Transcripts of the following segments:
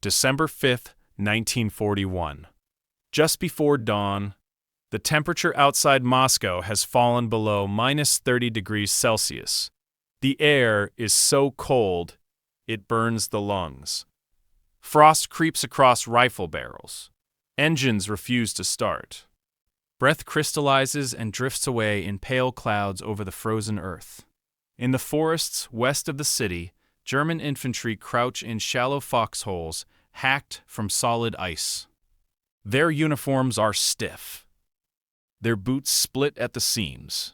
December 5, 1941. Just before dawn, the temperature outside Moscow has fallen below minus 30 degrees Celsius. The air is so cold, it burns the lungs. Frost creeps across rifle barrels. Engines refuse to start. Breath crystallizes and drifts away in pale clouds over the frozen earth. In the forests west of the city, German infantry crouch in shallow foxholes, hacked from solid ice. Their uniforms are stiff. Their boots split at the seams.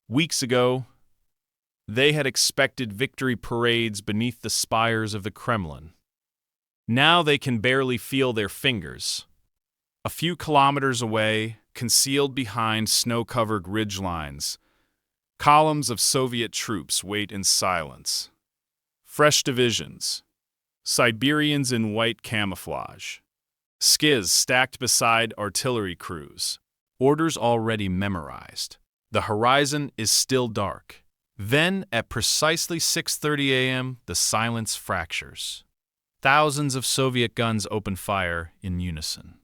Weeks ago, they had expected victory parades beneath the spires of the Kremlin. Now they can barely feel their fingers. A few kilometers away, concealed behind snow-covered ridgelines, columns of Soviet troops wait in silence. Fresh divisions, Siberians in white camouflage, skids stacked beside artillery crews, orders already memorized. The horizon is still dark. Then, at precisely 6:30 a.m., the silence fractures. Thousands of Soviet guns open fire in unison.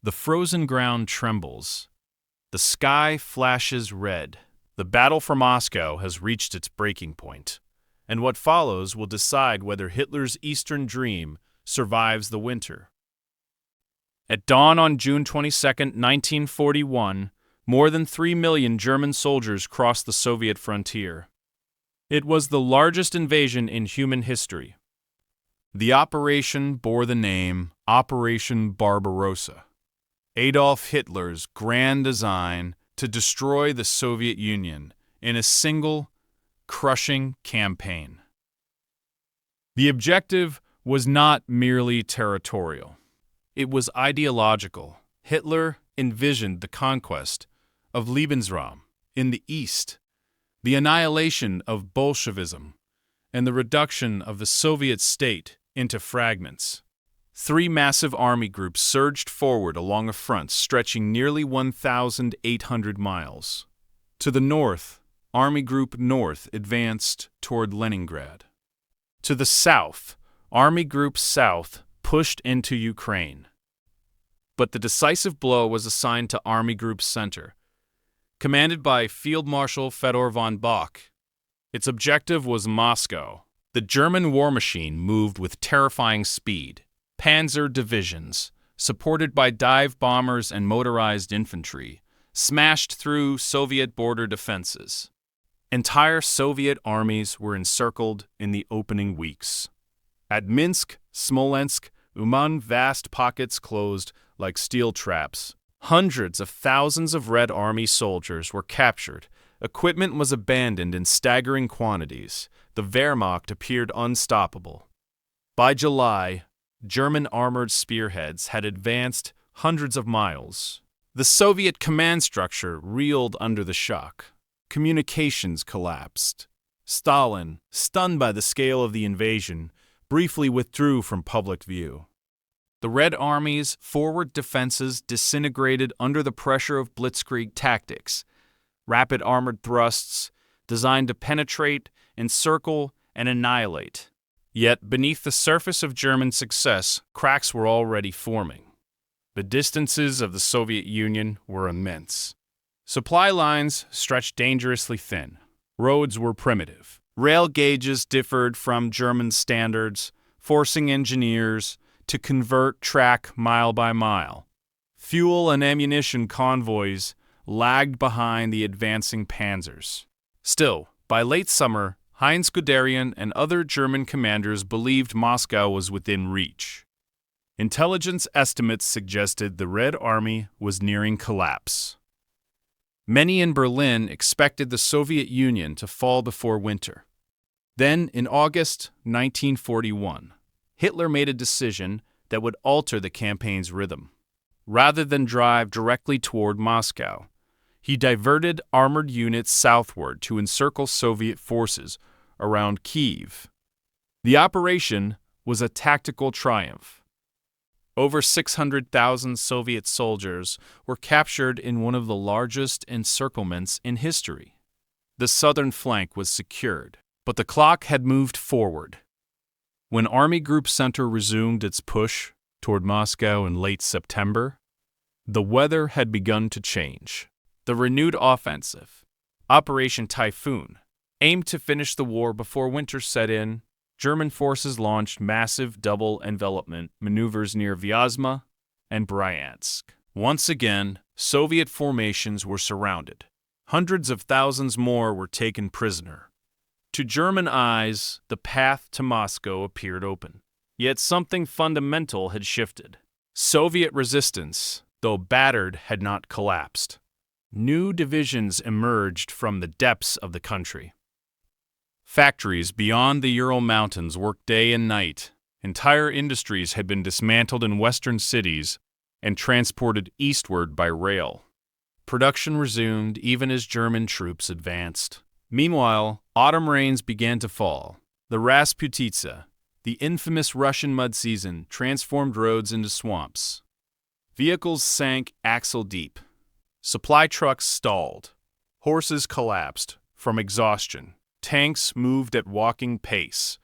The frozen ground trembles. The sky flashes red. The battle for Moscow has reached its breaking point, and what follows will decide whether Hitler's Eastern dream survives the winter. At dawn on June 22, 1941, more than 3 million German soldiers crossed the Soviet frontier. It was the largest invasion in human history. The operation bore the name Operation Barbarossa, Adolf Hitler's grand design to destroy the Soviet Union in a single, crushing campaign. The objective was not merely territorial. It was ideological. Hitler envisioned the conquest of Lebensraum in the East, the annihilation of Bolshevism, and the reduction of the Soviet state into fragments. 3 massive army groups surged forward along a front stretching nearly 1,800 miles. To the north, Army Group North advanced toward Leningrad. To the south, Army Group South pushed into Ukraine. But the decisive blow was assigned to Army Group Center, commanded by Field Marshal Fedor von Bock. Its objective was Moscow. The German war machine moved with terrifying speed. Panzer divisions, supported by dive bombers and motorized infantry, smashed through Soviet border defenses. Entire Soviet armies were encircled in the opening weeks. At Minsk, Smolensk, Uman, vast pockets closed like steel traps. Hundreds of thousands of Red Army soldiers were captured. Equipment was abandoned in staggering quantities. The Wehrmacht appeared unstoppable. By July, German armored spearheads had advanced hundreds of miles. The Soviet command structure reeled under the shock. Communications collapsed. Stalin, stunned by the scale of the invasion, briefly withdrew from public view. The Red Army's forward defenses disintegrated under the pressure of Blitzkrieg tactics, rapid armored thrusts designed to penetrate, encircle, and annihilate. Yet, beneath the surface of German success, cracks were already forming. The distances of the Soviet Union were immense. Supply lines stretched dangerously thin. Roads were primitive. Rail gauges differed from German standards, forcing engineers to convert track mile by mile. Fuel and ammunition convoys lagged behind the advancing panzers. Still, by late summer, Heinz Guderian and other German commanders believed Moscow was within reach. Intelligence estimates suggested the Red Army was nearing collapse. Many in Berlin expected the Soviet Union to fall before winter. Then, in August 1941, Hitler made a decision that would alter the campaign's rhythm. Rather than drive directly toward Moscow, he diverted armored units southward to encircle Soviet forces around Kyiv. The operation was a tactical triumph. Over 600,000 Soviet soldiers were captured in one of the largest encirclements in history. The southern flank was secured, but the clock had moved forward. When Army Group Center resumed its push toward Moscow in late September, the weather had begun to change. The renewed offensive, Operation Typhoon, aimed to finish the war before winter set in. German forces launched massive double envelopment maneuvers near Vyazma and Bryansk. Once again, Soviet formations were surrounded. Hundreds of thousands more were taken prisoner. To German eyes, the path to Moscow appeared open. Yet something fundamental had shifted. Soviet resistance, though battered, had not collapsed. New divisions emerged from the depths of the country. Factories beyond the Ural Mountains worked day and night. Entire industries had been dismantled in western cities and transported eastward by rail. Production resumed even as German troops advanced. Meanwhile, autumn rains began to fall. The Rasputitsa, the infamous Russian mud season, transformed roads into swamps. Vehicles sank axle-deep. Supply trucks stalled. Horses collapsed from exhaustion. Tanks moved at walking pace.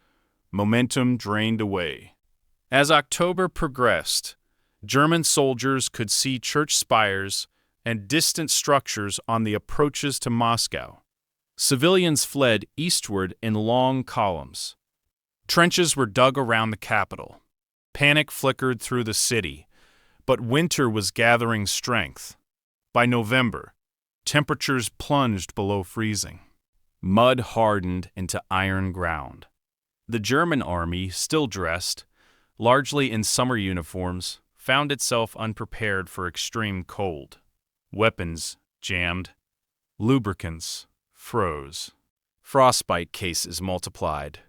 Momentum drained away. As October progressed, German soldiers could see church spires and distant structures on the approaches to Moscow. Civilians fled eastward in long columns. Trenches were dug around the capital. Panic flickered through the city, but winter was gathering strength. By November, temperatures plunged below freezing. Mud hardened into iron ground. The German army, still dressed, largely in summer uniforms, found itself unprepared for extreme cold. Weapons jammed. Lubricants froze. Frostbite cases multiplied.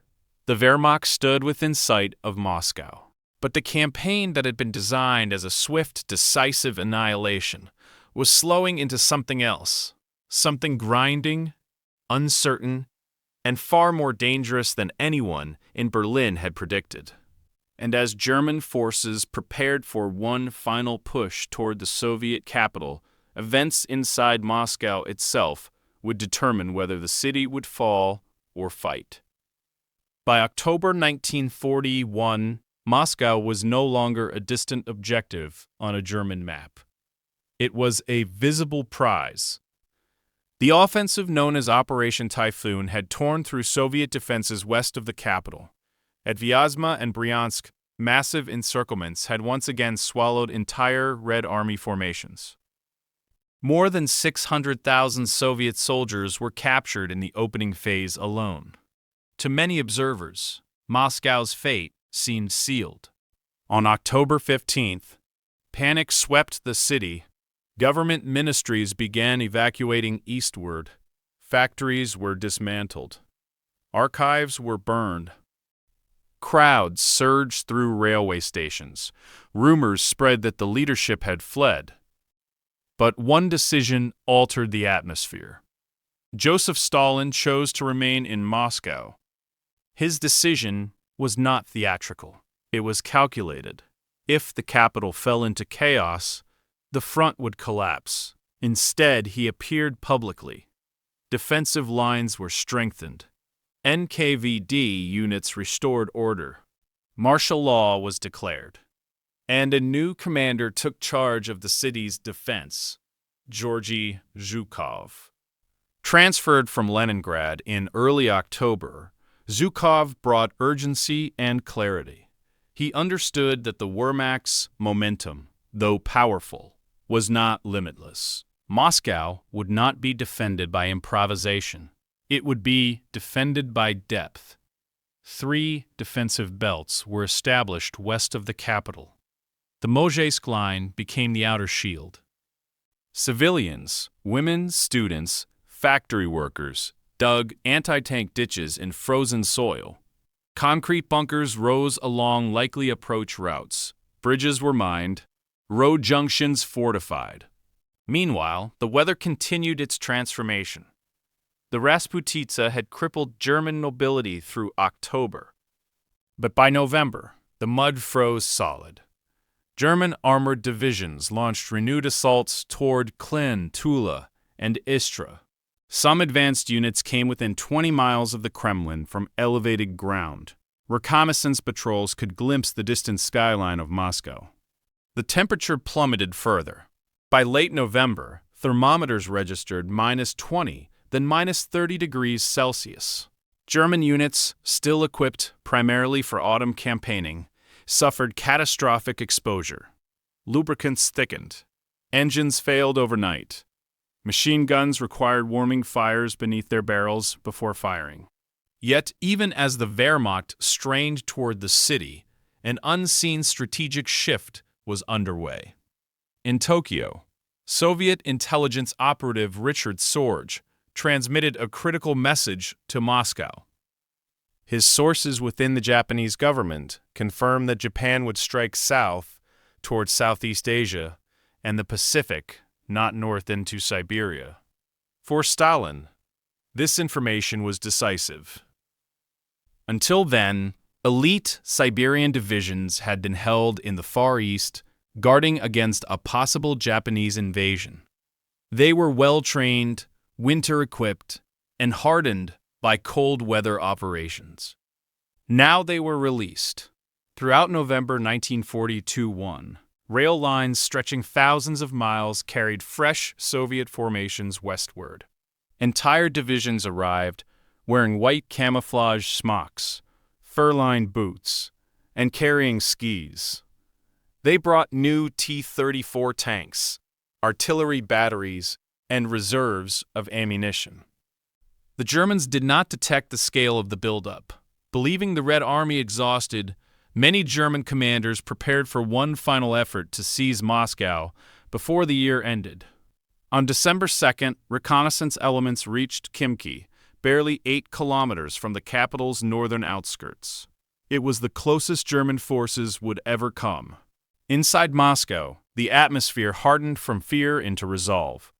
The Wehrmacht stood within sight of Moscow. But the campaign that had been designed as a swift, decisive annihilation was slowing into something else, something grinding, uncertain, and far more dangerous than anyone in Berlin had predicted. And as German forces prepared for one final push toward the Soviet capital, events inside Moscow itself would determine whether the city would fall or fight. By October 1941, Moscow was no longer a distant objective on a German map. It was a visible prize. The offensive known as Operation Typhoon had torn through Soviet defenses west of the capital. At Vyazma and Bryansk, massive encirclements had once again swallowed entire Red Army formations. More than 600,000 Soviet soldiers were captured in the opening phase alone. To many observers, Moscow's fate seemed sealed. On October 15th, panic swept the city. Government ministries began evacuating eastward. Factories were dismantled. Archives were burned. Crowds surged through railway stations. Rumors spread that the leadership had fled. But one decision altered the atmosphere. Joseph Stalin chose to remain in Moscow. His decision was not theatrical. It was calculated. If the capital fell into chaos, the front would collapse. Instead, he appeared publicly. Defensive lines were strengthened. NKVD units restored order. Martial law was declared. And a new commander took charge of the city's defense, Georgy Zhukov. Transferred from Leningrad in early October, Zhukov brought urgency and clarity. He understood that the Wehrmacht's momentum, though powerful, was not limitless. Moscow would not be defended by improvisation. It would be defended by depth. 3 defensive belts were established west of the capital. The Mozhaysk line became the outer shield. Civilians, women, students, factory workers dug anti-tank ditches in frozen soil. Concrete bunkers rose along likely approach routes. Bridges were mined. Road junctions fortified. Meanwhile, the weather continued its transformation. The Rasputitsa had crippled German nobility through October. But by November, the mud froze solid. German armored divisions launched renewed assaults toward Klin, Tula, and Istra. Some advanced units came within 20 miles of the Kremlin from elevated ground. Reconnaissance patrols could glimpse the distant skyline of Moscow. The temperature plummeted further. By late November, thermometers registered -20, then -30 degrees Celsius. German units, still equipped primarily for autumn campaigning, suffered catastrophic exposure. Lubricants thickened. Engines failed overnight. Machine guns required warming fires beneath their barrels before firing. Yet, even as the Wehrmacht strained toward the city, an unseen strategic shift was underway. In Tokyo, Soviet intelligence operative Richard Sorge transmitted a critical message to Moscow. His sources within the Japanese government confirmed that Japan would strike south toward Southeast Asia and the Pacific, not north into Siberia. For Stalin, this information was decisive. Until then, elite Siberian divisions had been held in the Far East, guarding against a possible Japanese invasion. They were well-trained, winter-equipped, and hardened by cold weather operations. Now they were released. Throughout November 1942-1, rail lines stretching thousands of miles carried fresh Soviet formations westward. Entire divisions arrived, wearing white camouflage smocks, fur-lined boots, and carrying skis. They brought new T-34 tanks, artillery batteries, and reserves of ammunition. The Germans did not detect the scale of the buildup. Believing the Red Army exhausted, many German commanders prepared for one final effort to seize Moscow before the year ended. On December 2nd, reconnaissance elements reached Khimki, barely 8 kilometers from the capital's northern outskirts. It was the closest German forces would ever come. Inside Moscow, the atmosphere hardened from fear into resolve.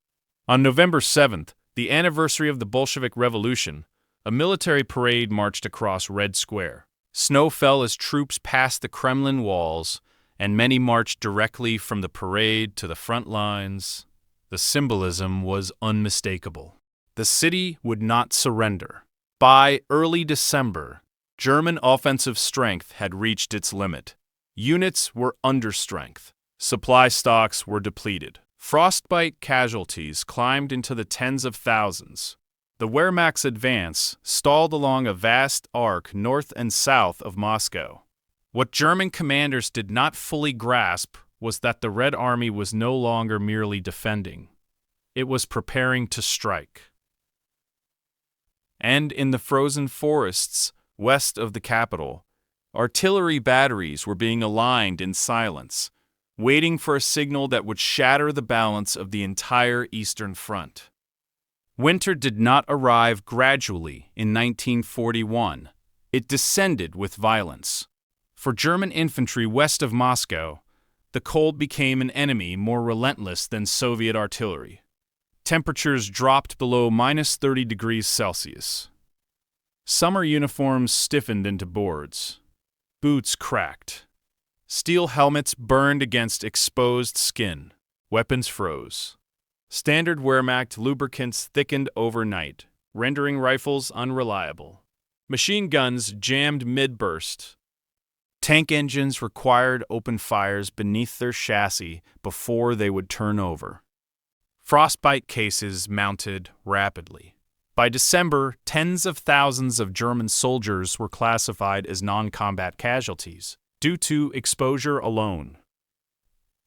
On November 7th, the anniversary of the Bolshevik Revolution, a military parade marched across Red Square. Snow fell as troops passed the Kremlin walls, and many marched directly from the parade to the front lines. The symbolism was unmistakable. The city would not surrender. By early December, German offensive strength had reached its limit. Units were under strength. Supply stocks were depleted. Frostbite casualties climbed into the tens of thousands. The Wehrmacht's advance stalled along a vast arc north and south of Moscow. What German commanders did not fully grasp was that the Red Army was no longer merely defending. It was preparing to strike. And in the frozen forests west of the capital, artillery batteries were being aligned in silence, waiting for a signal that would shatter the balance of the entire Eastern Front. Winter did not arrive gradually in 1941. It descended with violence. For German infantry west of Moscow, the cold became an enemy more relentless than Soviet artillery. Temperatures dropped below -30 degrees Celsius. Summer uniforms stiffened into boards. Boots cracked. Steel helmets burned against exposed skin. Weapons froze. Standard Wehrmacht lubricants thickened overnight, rendering rifles unreliable. Machine guns jammed mid-burst. Tank engines required open fires beneath their chassis before they would turn over. Frostbite cases mounted rapidly. By December, tens of thousands of German soldiers were classified as non-combat casualties due to exposure alone.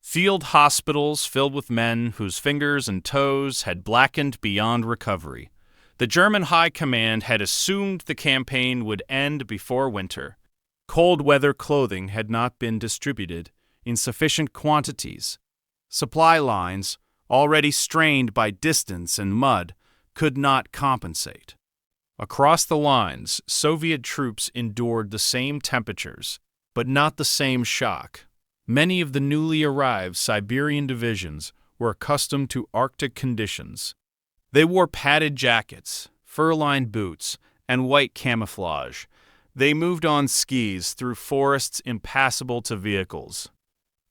Field hospitals filled with men whose fingers and toes had blackened beyond recovery. The German High Command had assumed the campaign would end before winter. Cold weather clothing had not been distributed in sufficient quantities. Supply lines, already strained by distance and mud, could not compensate. Across the lines, Soviet troops endured the same temperatures, but not the same shock. Many of the newly arrived Siberian divisions were accustomed to Arctic conditions. They wore padded jackets, fur-lined boots, and white camouflage. They moved on skis through forests impassable to vehicles.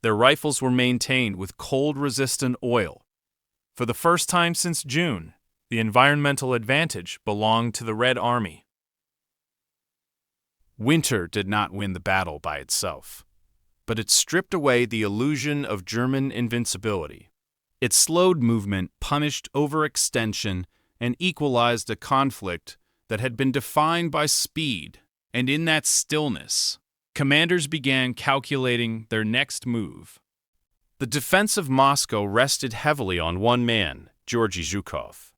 Their rifles were maintained with cold-resistant oil. For the first time since June, the environmental advantage belonged to the Red Army. Winter did not win the battle by itself, but it stripped away the illusion of German invincibility. It slowed movement, punished overextension, and equalized a conflict that had been defined by speed. And in that stillness, commanders began calculating their next move. The defense of Moscow rested heavily on one man, Georgy Zhukov.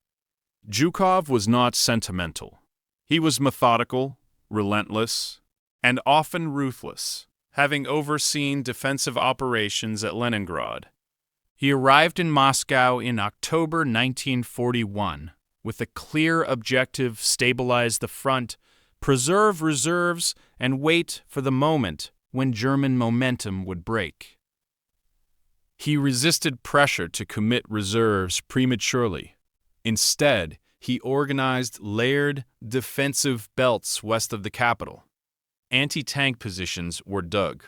Zhukov was not sentimental. He was methodical, relentless, and often ruthless, having overseen defensive operations at Leningrad. He arrived in Moscow in October 1941 with a clear objective: stabilize the front, preserve reserves, and wait for the moment when German momentum would break. He resisted pressure to commit reserves prematurely. Instead, he organized layered defensive belts west of the capital. Anti-tank positions were dug.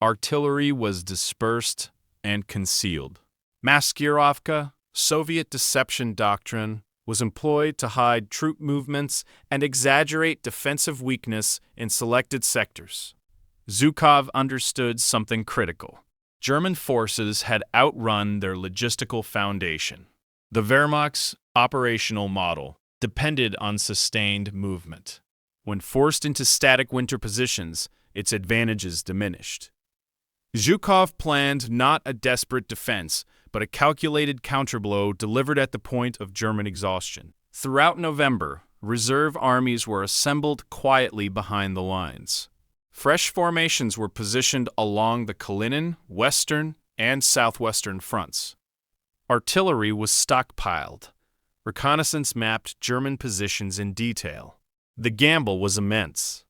Artillery was dispersed and concealed. Maskirovka, Soviet deception doctrine, was employed to hide troop movements and exaggerate defensive weakness in selected sectors. Zhukov understood something critical. German forces had outrun their logistical foundation. The Wehrmacht's operational model depended on sustained movement. When forced into static winter positions, its advantages diminished. Zhukov planned not a desperate defense, but a calculated counterblow delivered at the point of German exhaustion. Throughout November, reserve armies were assembled quietly behind the lines. Fresh formations were positioned along the Kalinin, western, and southwestern fronts. Artillery was stockpiled. Reconnaissance mapped German positions in detail. The gamble was immense.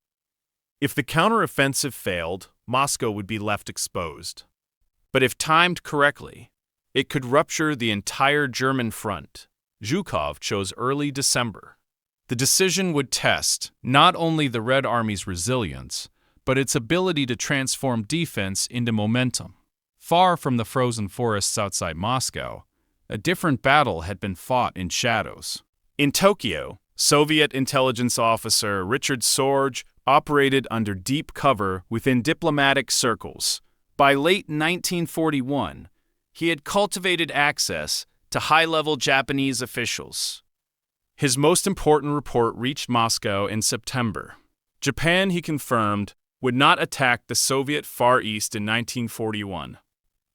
If the counteroffensive failed, Moscow would be left exposed. But if timed correctly, it could rupture the entire German front. Zhukov chose early December. The decision would test not only the Red Army's resilience, but its ability to transform defense into momentum. Far from the frozen forests outside Moscow, a different battle had been fought in shadows. In Tokyo, Soviet intelligence officer Richard Sorge operated under deep cover within diplomatic circles. By late 1941, he had cultivated access to high-level Japanese officials. His most important report reached Moscow in September. Japan, he confirmed, would not attack the Soviet Far East in 1941.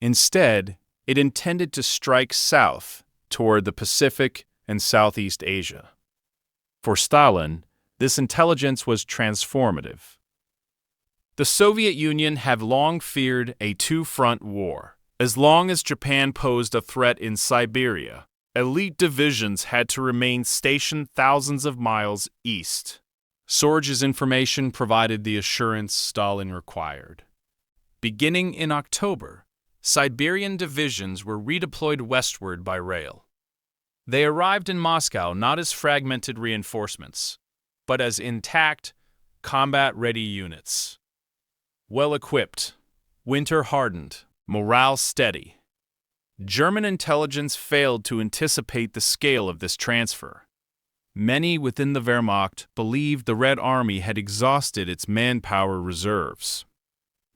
Instead, it intended to strike south toward the Pacific and Southeast Asia. For Stalin, this intelligence was transformative. The Soviet Union had long feared a two-front war. As long as Japan posed a threat in Siberia, elite divisions had to remain stationed thousands of miles east. Sorge's information provided the assurance Stalin required. Beginning in October, Siberian divisions were redeployed westward by rail. They arrived in Moscow not as fragmented reinforcements, but as intact, combat-ready units. Well-equipped, winter-hardened, morale steady. German intelligence failed to anticipate the scale of this transfer. Many within the Wehrmacht believed the Red Army had exhausted its manpower reserves.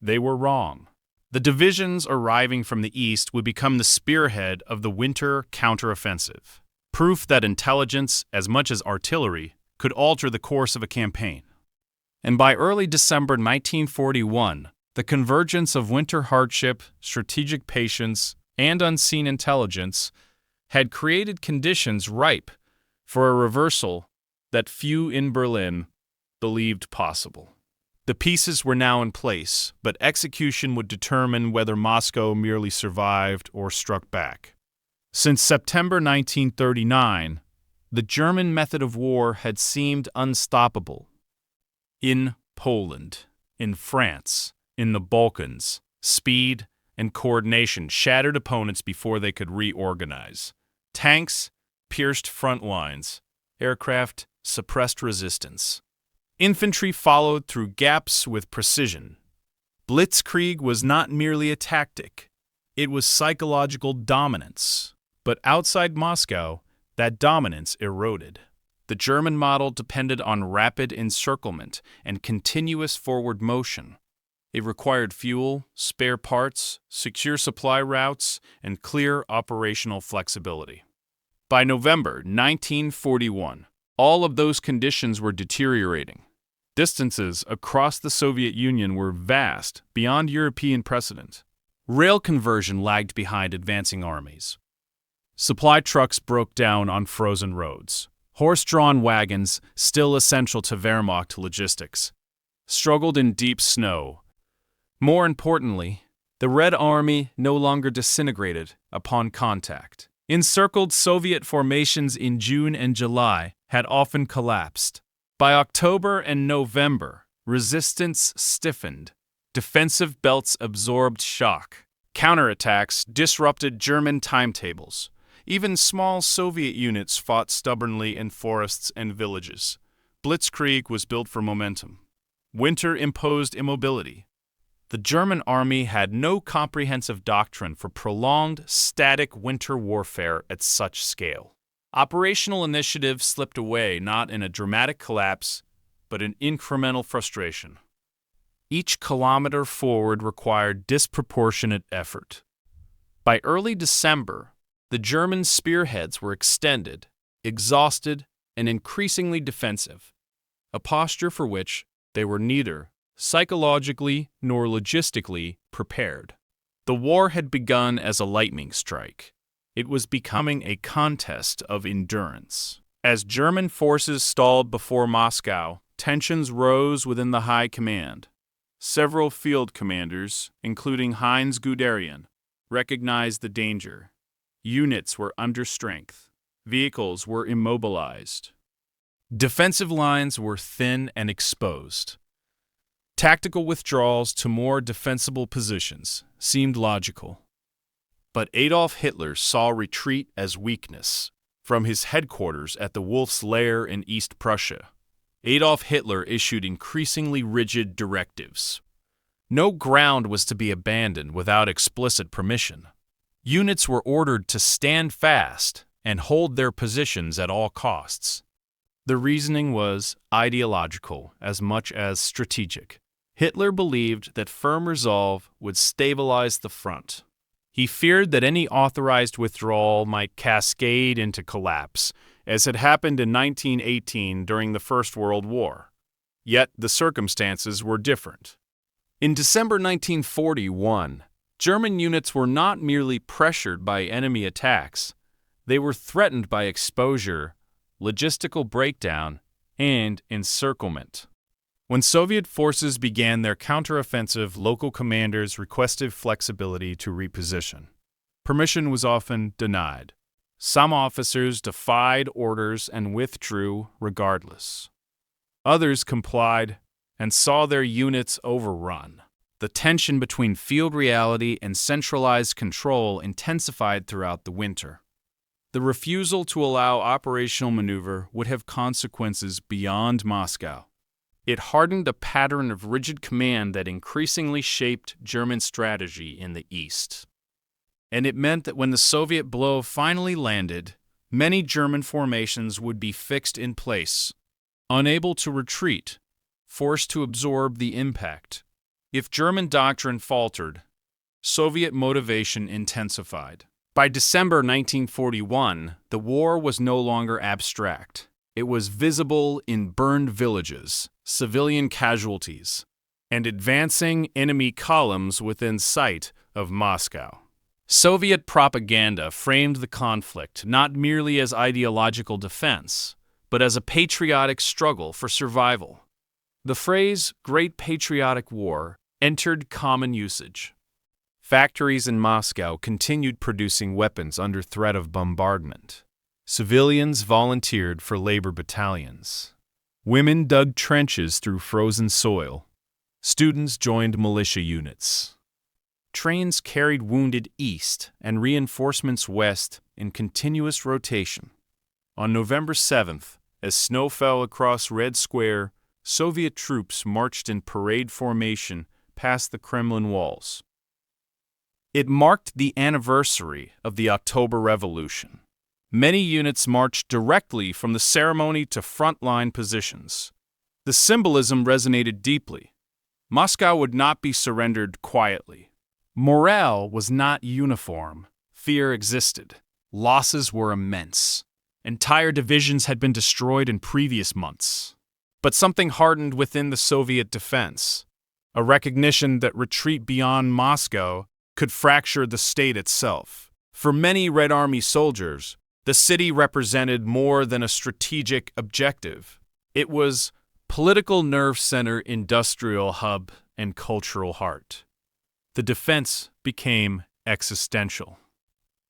They were wrong. The divisions arriving from the east would become the spearhead of the winter counteroffensive, proof that intelligence, as much as artillery, could alter the course of a campaign. And by early December 1941, the convergence of winter hardship, strategic patience, and unseen intelligence had created conditions ripe for a reversal that few in Berlin believed possible. The pieces were now in place, but execution would determine whether Moscow merely survived or struck back. Since September 1939, the German method of war had seemed unstoppable. In Poland, in France, in the Balkans, speed and coordination shattered opponents before they could reorganize. Tanks pierced front lines. Aircraft suppressed resistance. Infantry followed through gaps with precision. Blitzkrieg was not merely a tactic. It was psychological dominance. But outside Moscow, that dominance eroded. The German model depended on rapid encirclement and continuous forward motion. It required fuel, spare parts, secure supply routes, and clear operational flexibility. By November 1941, all of those conditions were deteriorating. Distances across the Soviet Union were vast, beyond European precedent. Rail conversion lagged behind advancing armies. Supply trucks broke down on frozen roads. Horse-drawn wagons, still essential to Wehrmacht logistics, struggled in deep snow. More importantly, the Red Army no longer disintegrated upon contact. Encircled Soviet formations in June and July had often collapsed. By October and November, resistance stiffened. Defensive belts absorbed shock. Counterattacks disrupted German timetables. Even small Soviet units fought stubbornly in forests and villages. Blitzkrieg was built for momentum. Winter imposed immobility. The German army had no comprehensive doctrine for prolonged, static winter warfare at such scale. Operational initiative slipped away not in a dramatic collapse, but in incremental frustration. Each kilometer forward required disproportionate effort. By early December, the German spearheads were extended, exhausted, and increasingly defensive, a posture for which they were neither psychologically nor logistically prepared. The war had begun as a lightning strike. It was becoming a contest of endurance. As German forces stalled before Moscow, tensions rose within the high command. Several field commanders, including Heinz Guderian, recognized the danger. Units were under strength. Vehicles were immobilized. Defensive lines were thin and exposed. Tactical withdrawals to more defensible positions seemed logical. But Adolf Hitler saw retreat as weakness. From his headquarters at the Wolf's Lair in East Prussia, Adolf Hitler issued increasingly rigid directives. No ground was to be abandoned without explicit permission. Units were ordered to stand fast and hold their positions at all costs. The reasoning was ideological as much as strategic. Hitler believed that firm resolve would stabilize the front. He feared that any authorized withdrawal might cascade into collapse, as had happened in 1918 during the First World War. Yet the circumstances were different. In December 1941, German units were not merely pressured by enemy attacks, they were threatened by exposure, logistical breakdown, and encirclement. When Soviet forces began their counteroffensive, local commanders requested flexibility to reposition. Permission was often denied. Some officers defied orders and withdrew regardless. Others complied and saw their units overrun. The tension between field reality and centralized control intensified throughout the winter. The refusal to allow operational maneuver would have consequences beyond Moscow. It hardened a pattern of rigid command that increasingly shaped German strategy in the East. And it meant that when the Soviet blow finally landed, many German formations would be fixed in place, unable to retreat, forced to absorb the impact. If German doctrine faltered, Soviet motivation intensified. By December 1941, the war was no longer abstract. It was visible in burned villages, civilian casualties, and advancing enemy columns within sight of Moscow. Soviet propaganda framed the conflict not merely as ideological defense, but as a patriotic struggle for survival. The phrase "Great Patriotic War" entered common usage. Factories in Moscow continued producing weapons under threat of bombardment. Civilians volunteered for labor battalions. Women dug trenches through frozen soil. Students joined militia units. Trains carried wounded east and reinforcements west in continuous rotation. On November 7th, as snow fell across Red Square, Soviet troops marched in parade formation past the Kremlin walls. It marked the anniversary of the October Revolution. Many units marched directly from the ceremony to front-line positions. The symbolism resonated deeply. Moscow would not be surrendered quietly. Morale was not uniform. Fear existed. Losses were immense. Entire divisions had been destroyed in previous months. But something hardened within the Soviet defense. A recognition that retreat beyond Moscow could fracture the state itself. For many Red Army soldiers, the city represented more than a strategic objective. It was political nerve center, industrial hub, and cultural heart. The defense became existential.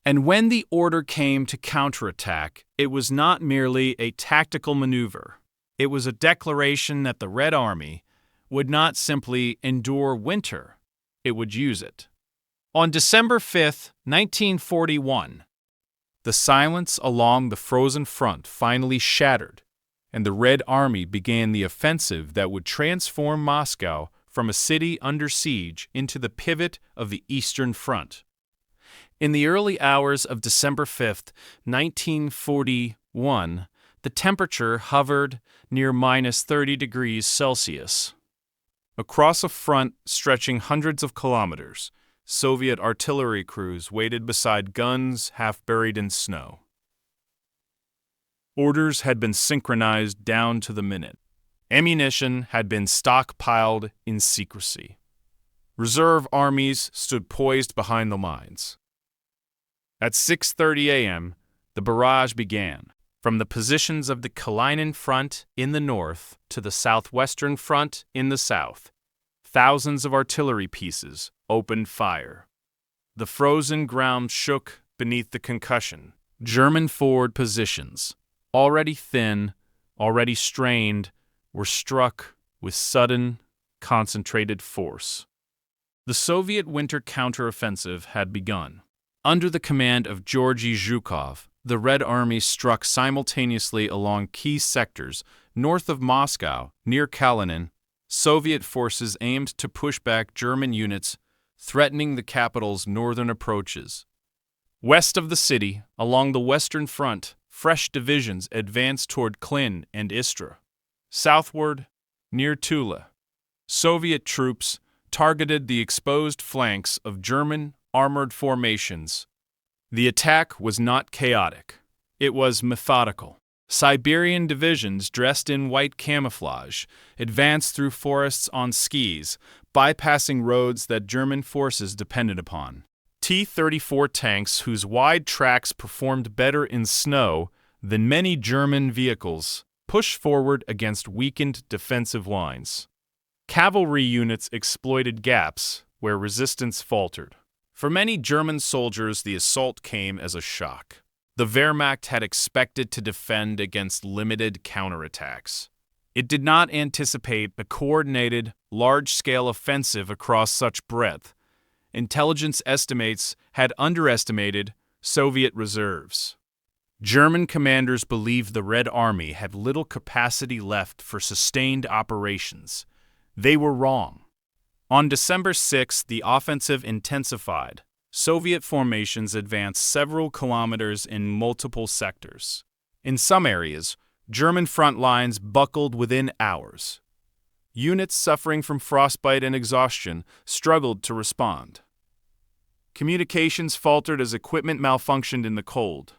And when the order came to counterattack, it was not merely a tactical maneuver. It was a declaration that the Red Army would not simply endure winter, it would use it. On December 5, 1941, the silence along the frozen front finally shattered, and the Red Army began the offensive that would transform Moscow from a city under siege into the pivot of the Eastern Front. In the early hours of December 5, 1941, the temperature hovered near minus 30 degrees Celsius. Across a front stretching hundreds of kilometers, Soviet artillery crews waited beside guns half buried in snow. Orders had been synchronized down to the minute. Ammunition had been stockpiled in secrecy. Reserve armies stood poised behind the lines. At 6:30 a.m., the barrage began. From the positions of the Kalinin Front in the north to the Southwestern Front in the south, thousands of artillery pieces opened fire. The frozen ground shook beneath the concussion. German forward positions, already thin, already strained, were struck with sudden, concentrated force. The Soviet winter counteroffensive had begun. Under the command of Georgy Zhukov, the Red Army struck simultaneously along key sectors north of Moscow, near Kalinin. Soviet forces aimed to push back German units, threatening the capital's northern approaches. West of the city, along the Western Front, fresh divisions advanced toward Klin and Istra. Southward, near Tula, Soviet troops targeted the exposed flanks of German armored formations. The attack was not chaotic. It was methodical. Siberian divisions dressed in white camouflage advanced through forests on skis, bypassing roads that German forces depended upon. T-34 tanks whose wide tracks performed better in snow than many German vehicles pushed forward against weakened defensive lines. Cavalry units exploited gaps where resistance faltered. For many German soldiers, the assault came as a shock. The Wehrmacht had expected to defend against limited counterattacks. It did not anticipate a coordinated, large-scale offensive across such breadth. Intelligence estimates had underestimated Soviet reserves. German commanders believed the Red Army had little capacity left for sustained operations. They were wrong. On December 6, the offensive intensified. Soviet formations advanced several kilometers in multiple sectors. In some areas, German front lines buckled within hours. Units suffering from frostbite and exhaustion struggled to respond. Communications faltered as equipment malfunctioned in the cold.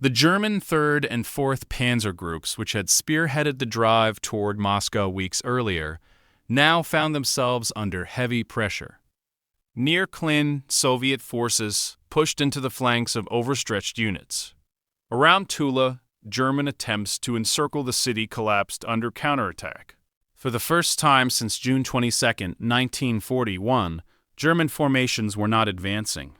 The German 3rd and 4th Panzer Groups, which had spearheaded the drive toward Moscow weeks earlier, now found themselves under heavy pressure. Near Klin, Soviet forces pushed into the flanks of overstretched units. Around Tula, German attempts to encircle the city collapsed under counterattack. For the first time since June 22, 1941, German formations were not advancing.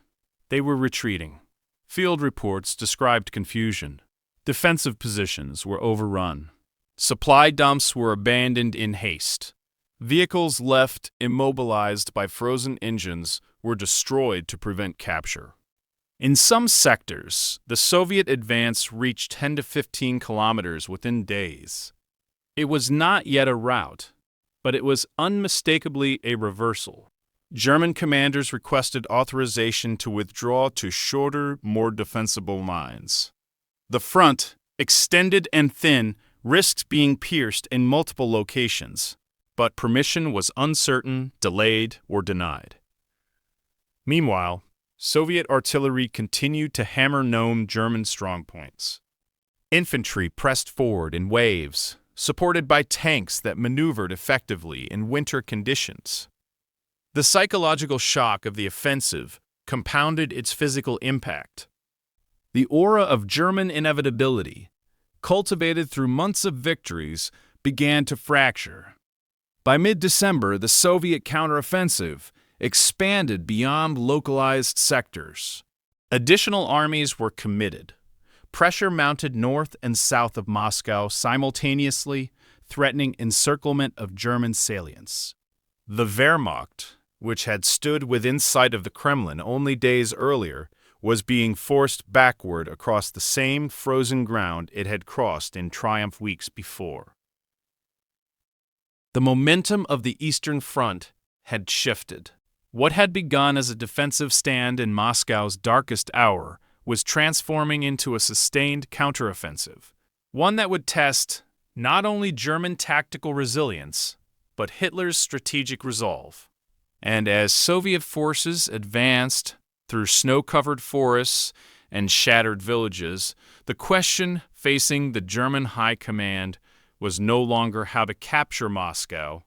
They were retreating. Field reports described confusion. Defensive positions were overrun. Supply dumps were abandoned in haste. Vehicles left immobilized by frozen engines were destroyed to prevent capture. In some sectors, the Soviet advance reached 10 to 15 kilometers within days. It was not yet a rout, but it was unmistakably a reversal. German commanders requested authorization to withdraw to shorter, more defensible lines. The front, extended and thin, risked being pierced in multiple locations, but permission was uncertain, delayed, or denied. Meanwhile, Soviet artillery continued to hammer known German strongpoints. Infantry pressed forward in waves, supported by tanks that maneuvered effectively in winter conditions. The psychological shock of the offensive compounded its physical impact. The aura of German inevitability, cultivated through months of victories, began to fracture. By mid-December, the Soviet counteroffensive expanded beyond localized sectors. Additional armies were committed. Pressure mounted north and south of Moscow simultaneously, threatening encirclement of German salients. The Wehrmacht, which had stood within sight of the Kremlin only days earlier, was being forced backward across the same frozen ground it had crossed in triumph weeks before. The momentum of the Eastern Front had shifted. What had begun as a defensive stand in Moscow's darkest hour was transforming into a sustained counteroffensive, one that would test not only German tactical resilience, but Hitler's strategic resolve. And as Soviet forces advanced through snow-covered forests and shattered villages, the question facing the German High Command was no longer how to capture Moscow.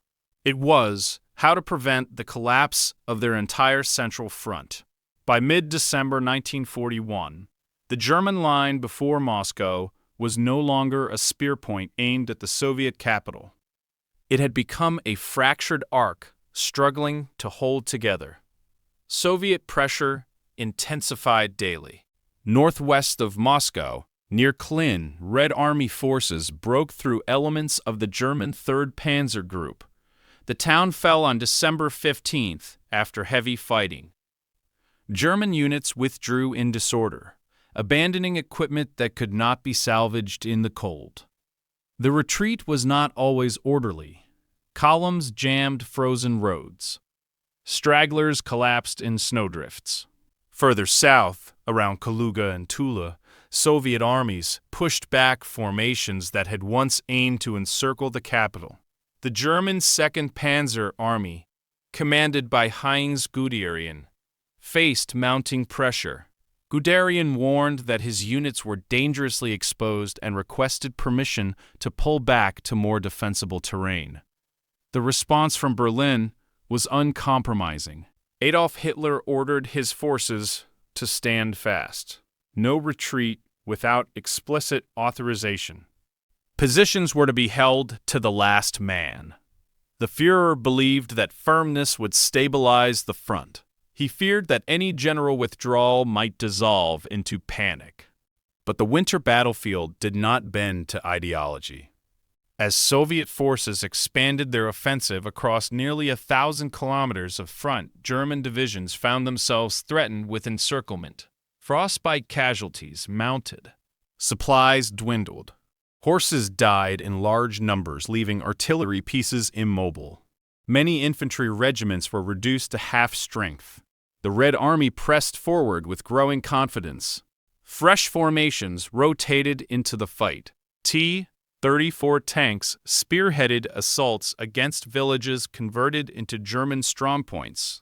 It was how to prevent the collapse of their entire Central Front. By mid-December 1941, the German line before Moscow was no longer a spear point aimed at the Soviet capital. It had become a fractured arc struggling to hold together. Soviet pressure intensified daily. Northwest of Moscow, near Klin, Red Army forces broke through elements of the German 3rd Panzer Group. The town fell on December 15th after heavy fighting. German units withdrew in disorder, abandoning equipment that could not be salvaged in the cold. The retreat was not always orderly. Columns jammed frozen roads. Stragglers collapsed in snowdrifts. Further south, around Kaluga and Tula, Soviet armies pushed back formations that had once aimed to encircle the capital. The German 2nd Panzer Army, commanded by Heinz Guderian, faced mounting pressure. Guderian warned that his units were dangerously exposed and requested permission to pull back to more defensible terrain. The response from Berlin was uncompromising. Adolf Hitler ordered his forces to stand fast. No retreat without explicit authorization. Positions were to be held to the last man. The Führer believed that firmness would stabilize the front. He feared that any general withdrawal might dissolve into panic. But the winter battlefield did not bend to ideology. As Soviet forces expanded their offensive across nearly 1,000 kilometers of front, German divisions found themselves threatened with encirclement. Frostbite casualties mounted. Supplies dwindled. Horses died in large numbers, leaving artillery pieces immobile. Many infantry regiments were reduced to half strength. The Red Army pressed forward with growing confidence. Fresh formations rotated into the fight. T-34 tanks spearheaded assaults against villages converted into German strongpoints.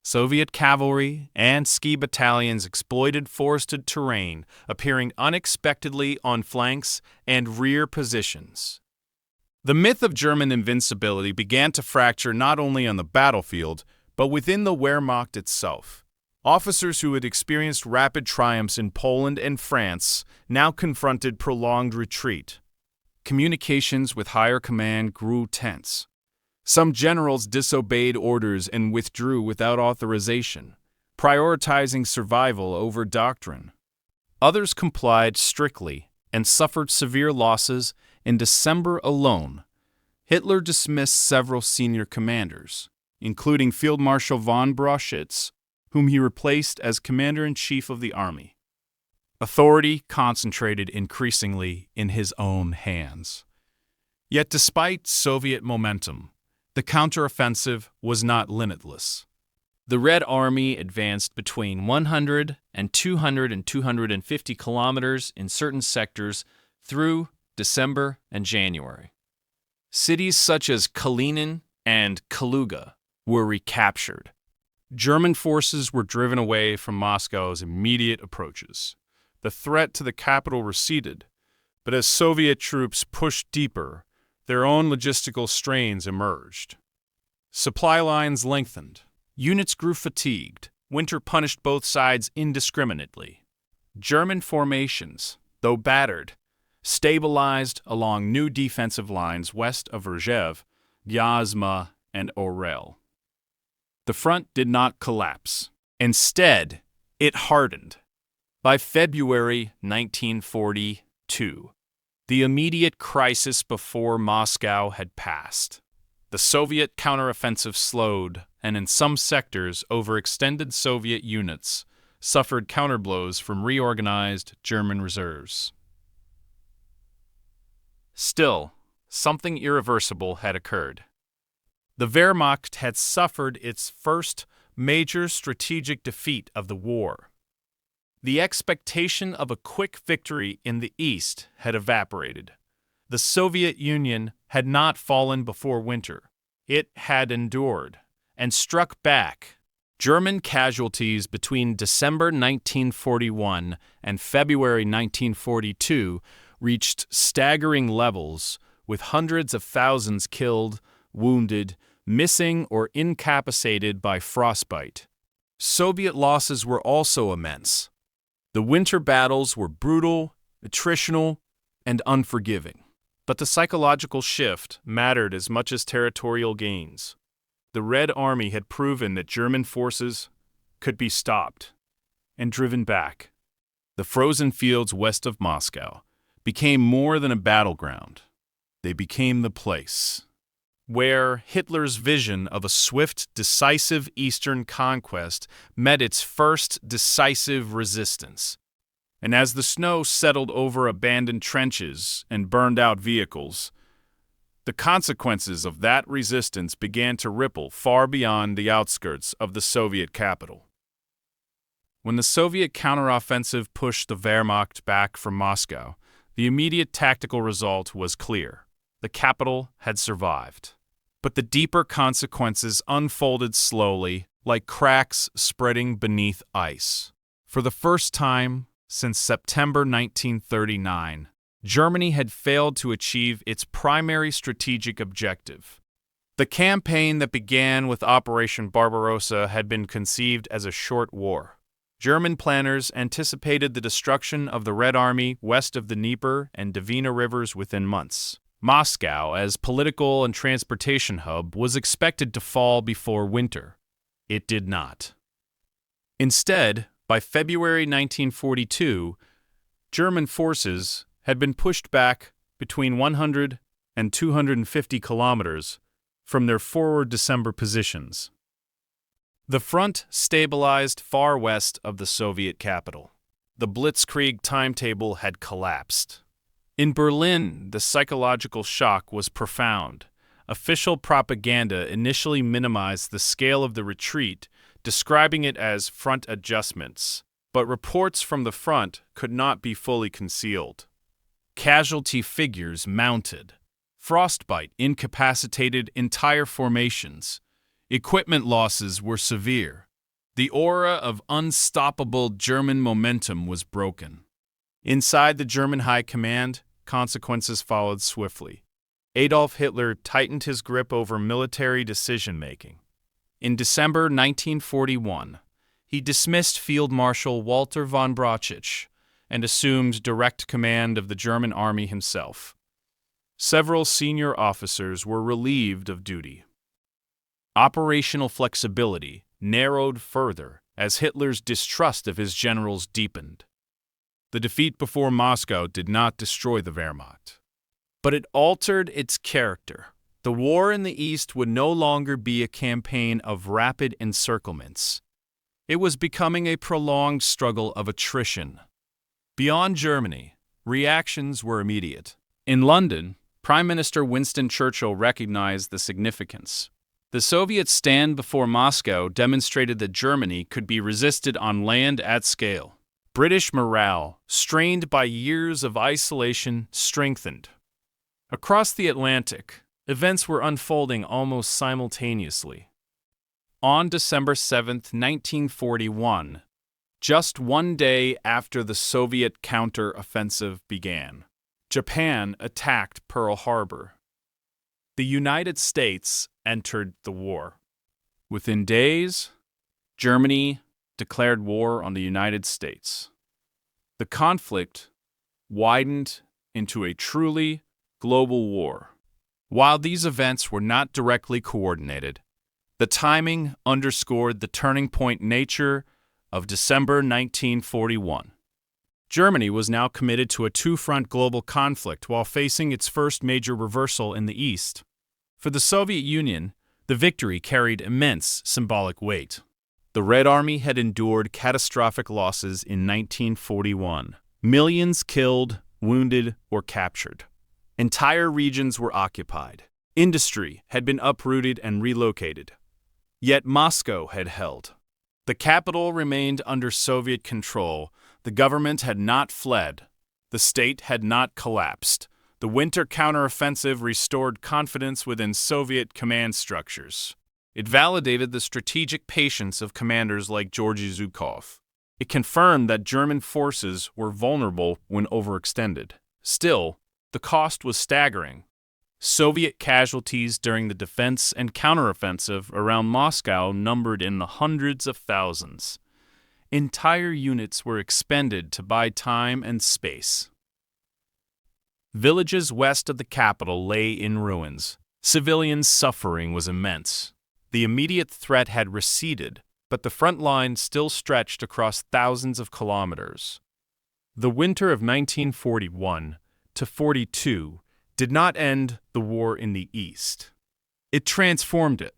Soviet cavalry and ski battalions exploited forested terrain, appearing unexpectedly on flanks and rear positions. The myth of German invincibility began to fracture not only on the battlefield, but within the Wehrmacht itself. Officers who had experienced rapid triumphs in Poland and France now confronted prolonged retreat. Communications with higher command grew tense. Some generals disobeyed orders and withdrew without authorization, prioritizing survival over doctrine. Others complied strictly and suffered severe losses. In December alone, Hitler dismissed several senior commanders, including Field Marshal von Brauchitsch, whom he replaced as commander-in-chief of the army. Authority concentrated increasingly in his own hands. Yet despite Soviet momentum, the counteroffensive was not limitless. The Red Army advanced between 100 and 200 and 250 kilometers in certain sectors through December and January. Cities such as Kalinin and Kaluga were recaptured. German forces were driven away from Moscow's immediate approaches. The threat to the capital receded, but as Soviet troops pushed deeper, their own logistical strains emerged. Supply lines lengthened. Units grew fatigued. Winter punished both sides indiscriminately. German formations, though battered, stabilized along new defensive lines west of Rzhev, Vyazma, and Orel. The front did not collapse. Instead, it hardened. By February 1942, the immediate crisis before Moscow had passed. The Soviet counteroffensive slowed, and in some sectors, overextended Soviet units suffered counterblows from reorganized German reserves. Still, something irreversible had occurred. The Wehrmacht had suffered its first major strategic defeat of the war. The expectation of a quick victory in the east had evaporated. The Soviet Union had not fallen before winter. It had endured and struck back. German casualties between December 1941 and February 1942 reached staggering levels, with hundreds of thousands killed, wounded, missing, or incapacitated by frostbite. Soviet losses were also immense. The winter battles were brutal, attritional, and unforgiving. But the psychological shift mattered as much as territorial gains. The Red Army had proven that German forces could be stopped and driven back. The frozen fields west of Moscow became more than a battleground. They became the place where Hitler's vision of a swift, decisive Eastern conquest met its first decisive resistance. And as the snow settled over abandoned trenches and burned out vehicles, the consequences of that resistance began to ripple far beyond the outskirts of the Soviet capital. When the Soviet counteroffensive pushed the Wehrmacht back from Moscow, the immediate tactical result was clear. The capital had survived. But the deeper consequences unfolded slowly, like cracks spreading beneath ice. For the first time since September 1939, Germany had failed to achieve its primary strategic objective. The campaign that began with Operation Barbarossa had been conceived as a short war. German planners anticipated the destruction of the Red Army west of the Dnieper and Dvina rivers within months. Moscow, as political and transportation hub, was expected to fall before winter. It did not. Instead, by February 1942, German forces had been pushed back between 100 and 250 kilometers from their forward December positions. The front stabilized far west of the Soviet capital. The Blitzkrieg timetable had collapsed. In Berlin, the psychological shock was profound. Official propaganda initially minimized the scale of the retreat, describing it as front adjustments, but reports from the front could not be fully concealed. Casualty figures mounted. Frostbite incapacitated entire formations. Equipment losses were severe. The aura of unstoppable German momentum was broken. Inside the German high command, consequences followed swiftly. Adolf Hitler tightened his grip over military decision-making. In December 1941, he dismissed Field Marshal Walter von Brauchitsch and assumed direct command of the German army himself. Several senior officers were relieved of duty. Operational flexibility narrowed further as Hitler's distrust of his generals deepened. The defeat before Moscow did not destroy the Wehrmacht, but it altered its character. The war in the East would no longer be a campaign of rapid encirclements. It was becoming a prolonged struggle of attrition. Beyond Germany, reactions were immediate. In London, Prime Minister Winston Churchill recognized the significance. The Soviets' stand before Moscow demonstrated that Germany could be resisted on land at scale. British morale, strained by years of isolation, strengthened. Across the Atlantic, events were unfolding almost simultaneously. On December 7, 1941, just one day after the Soviet counteroffensive began, Japan attacked Pearl Harbor. The United States entered the war. Within days, Germany declared war on the United States. The conflict widened into a truly global war. While these events were not directly coordinated, the timing underscored the turning point nature of December 1941. Germany was now committed to a two-front global conflict while facing its first major reversal in the East. For the Soviet Union, the victory carried immense symbolic weight. The Red Army had endured catastrophic losses in 1941. Millions killed, wounded, or captured. Entire regions were occupied. Industry had been uprooted and relocated. Yet Moscow had held. The capital remained under Soviet control. The government had not fled. The state had not collapsed. The winter counteroffensive restored confidence within Soviet command structures. It validated the strategic patience of commanders like Georgy Zhukov. It confirmed that German forces were vulnerable when overextended. Still, the cost was staggering. Soviet casualties during the defense and counteroffensive around Moscow numbered in the hundreds of thousands. Entire units were expended to buy time and space. Villages west of the capital lay in ruins. Civilian suffering was immense. The immediate threat had receded, but the front line still stretched across thousands of kilometers. The winter of 1941 to 42 did not end the war in the East. It transformed it.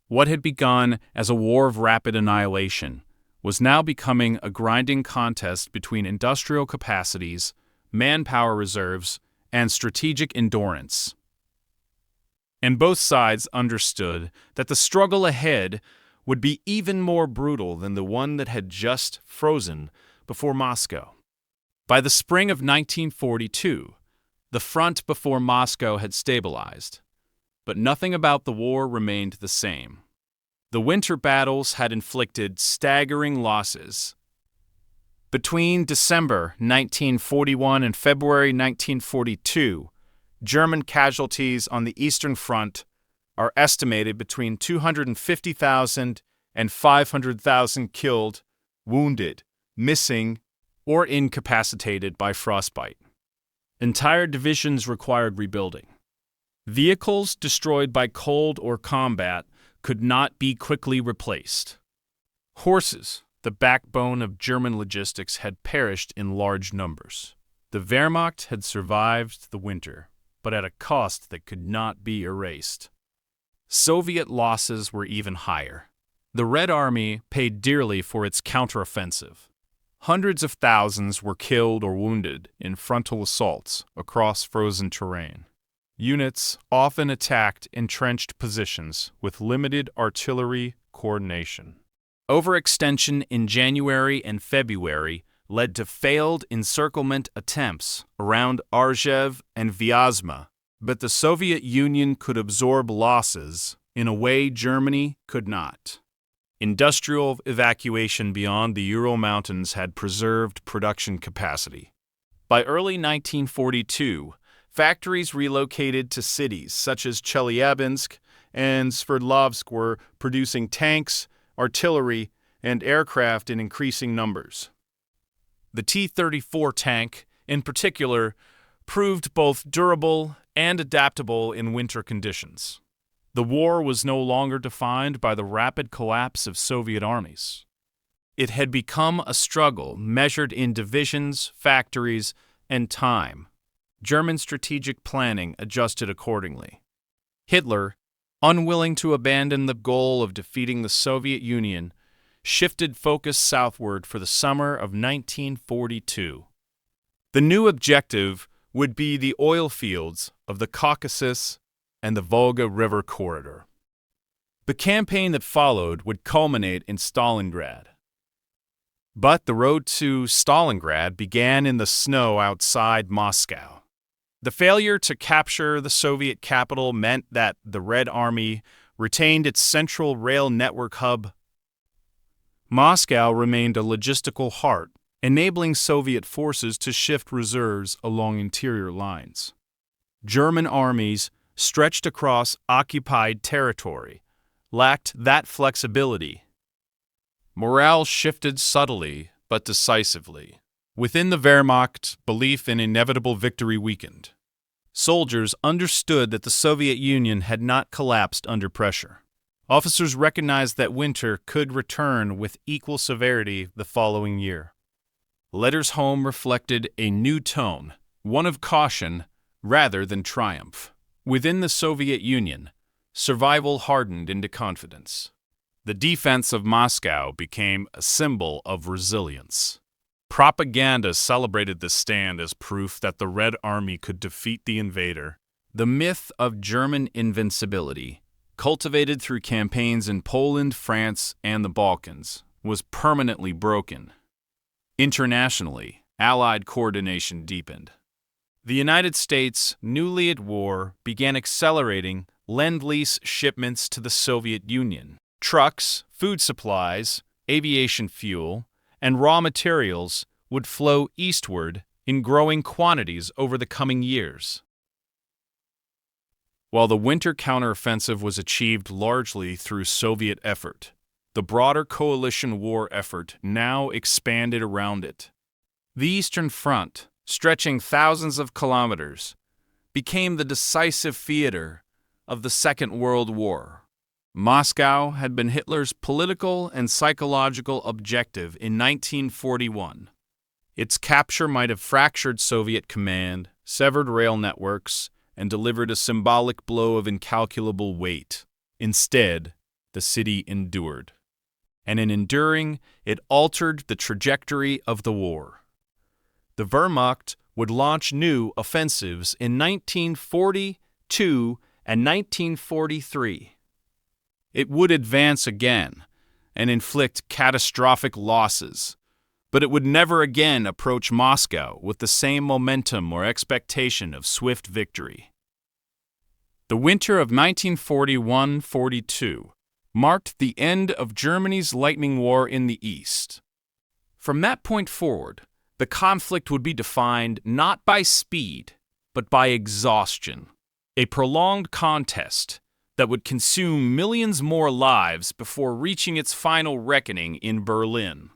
What had begun as a war of rapid annihilation was now becoming a grinding contest between industrial capacities, manpower reserves, and strategic endurance. And both sides understood that the struggle ahead would be even more brutal than the one that had just frozen before Moscow. By the spring of 1942, the front before Moscow had stabilized, but nothing about the war remained the same. The winter battles had inflicted staggering losses. Between December 1941 and February 1942, German casualties on the Eastern Front are estimated between 250,000 and 500,000 killed, wounded, missing, or incapacitated by frostbite. Entire divisions required rebuilding. Vehicles destroyed by cold or combat could not be quickly replaced. Horses, the backbone of German logistics, had perished in large numbers. The Wehrmacht had survived the winter, but at a cost that could not be erased. Soviet losses were even higher. The Red Army paid dearly for its counteroffensive. Hundreds of thousands were killed or wounded in frontal assaults across frozen terrain. Units often attacked entrenched positions with limited artillery coordination. Overextension in January and February led to failed encirclement attempts around Arzhev and Vyazma, but the Soviet Union could absorb losses in a way Germany could not. Industrial evacuation beyond the Ural Mountains had preserved production capacity. By early 1942, factories relocated to cities such as Chelyabinsk and Sverdlovsk were producing tanks, artillery, and aircraft in increasing numbers. The T-34 tank, in particular, proved both durable and adaptable in winter conditions. The war was no longer defined by the rapid collapse of Soviet armies. It had become a struggle measured in divisions, factories, and time. German strategic planning adjusted accordingly. Hitler, unwilling to abandon the goal of defeating the Soviet Union, shifted focus southward for the summer of 1942. The new objective would be the oil fields of the Caucasus and the Volga River corridor. The campaign that followed would culminate in Stalingrad. But the road to Stalingrad began in the snow outside Moscow. The failure to capture the Soviet capital meant that the Red Army retained its central rail network hub. Moscow remained a logistical heart, enabling Soviet forces to shift reserves along interior lines. German armies, stretched across occupied territory, lacked that flexibility. Morale shifted subtly but decisively. Within the Wehrmacht, belief in inevitable victory weakened. Soldiers understood that the Soviet Union had not collapsed under pressure. Officers recognized that winter could return with equal severity the following year. Letters home reflected a new tone, one of caution rather than triumph. Within the Soviet Union, survival hardened into confidence. The defense of Moscow became a symbol of resilience. Propaganda celebrated the stand as proof that the Red Army could defeat the invader. The myth of German invincibility, cultivated through campaigns in Poland, France, and the Balkans, was permanently broken. Internationally, Allied coordination deepened. The United States, newly at war, began accelerating Lend-Lease shipments to the Soviet Union. Trucks, food supplies, aviation fuel, and raw materials would flow eastward in growing quantities over the coming years. While the winter counteroffensive was achieved largely through Soviet effort, the broader coalition war effort now expanded around it. The Eastern Front, stretching thousands of kilometers, became the decisive theater of the Second World War. Moscow had been Hitler's political and psychological objective in 1941. Its capture might have fractured Soviet command, severed rail networks, and delivered a symbolic blow of incalculable weight. Instead, the city endured. And in enduring, it altered the trajectory of the war. The Wehrmacht would launch new offensives in 1942 and 1943. It would advance again and inflict catastrophic losses, but it would never again approach Moscow with the same momentum or expectation of swift victory. The winter of 1941-42 marked the end of Germany's lightning war in the East. From that point forward, the conflict would be defined not by speed, but by exhaustion, a prolonged contest that would consume millions more lives before reaching its final reckoning in Berlin.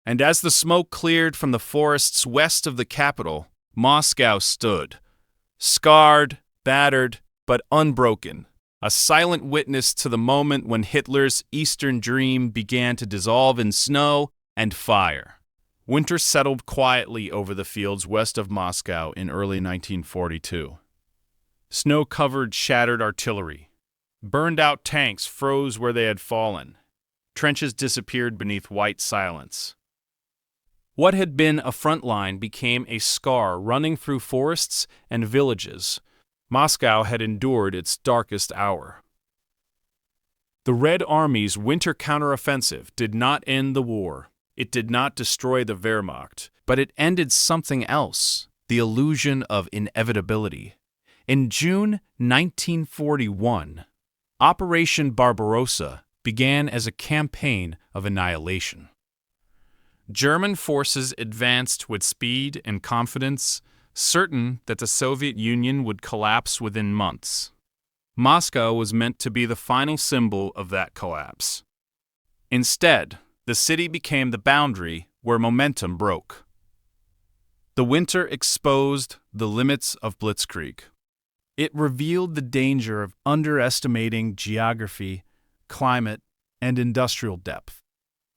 And as the smoke cleared from the forests west of the capital, Moscow stood, scarred, battered, but unbroken, a silent witness to the moment when Hitler's Eastern dream began to dissolve in snow and fire. Winter settled quietly over the fields west of Moscow in early 1942. Snow-covered shattered artillery. Burned-out tanks froze where they had fallen. Trenches disappeared beneath white silence. What had been a front line became a scar running through forests and villages. Moscow had endured its darkest hour. The Red Army's winter counteroffensive did not end the war. It did not destroy the Wehrmacht, but it ended something else, the illusion of inevitability. In June 1941, Operation Barbarossa began as a campaign of annihilation. German forces advanced with speed and confidence, certain that the Soviet Union would collapse within months. Moscow was meant to be the final symbol of that collapse. Instead, the city became the boundary where momentum broke. The winter exposed the limits of Blitzkrieg. It revealed the danger of underestimating geography, climate, and industrial depth.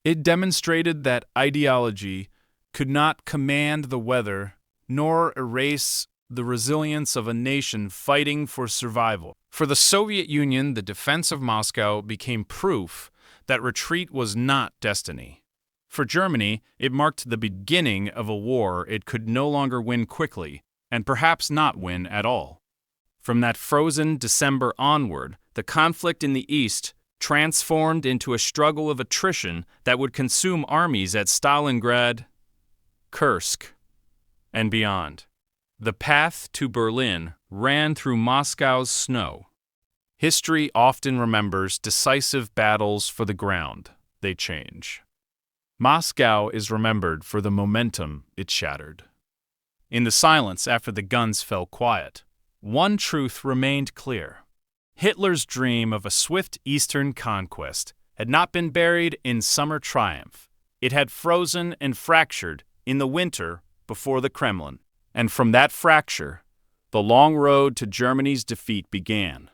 It demonstrated that ideology could not command the weather nor erase the resilience of a nation fighting for survival. For the Soviet Union, the defense of Moscow became proof that retreat was not destiny. For Germany, it marked the beginning of a war it could no longer win quickly, and perhaps not win at all. From that frozen December onward, the conflict in the East transformed into a struggle of attrition that would consume armies at Stalingrad, Kursk, and beyond. The path to Berlin ran through Moscow's snow. History often remembers decisive battles for the ground they change. Moscow is remembered for the momentum it shattered. In the silence after the guns fell quiet, one truth remained clear. Hitler's dream of a swift eastern conquest had not been buried in summer triumph. It had frozen and fractured in the winter before the Kremlin. And from that fracture, the long road to Germany's defeat began.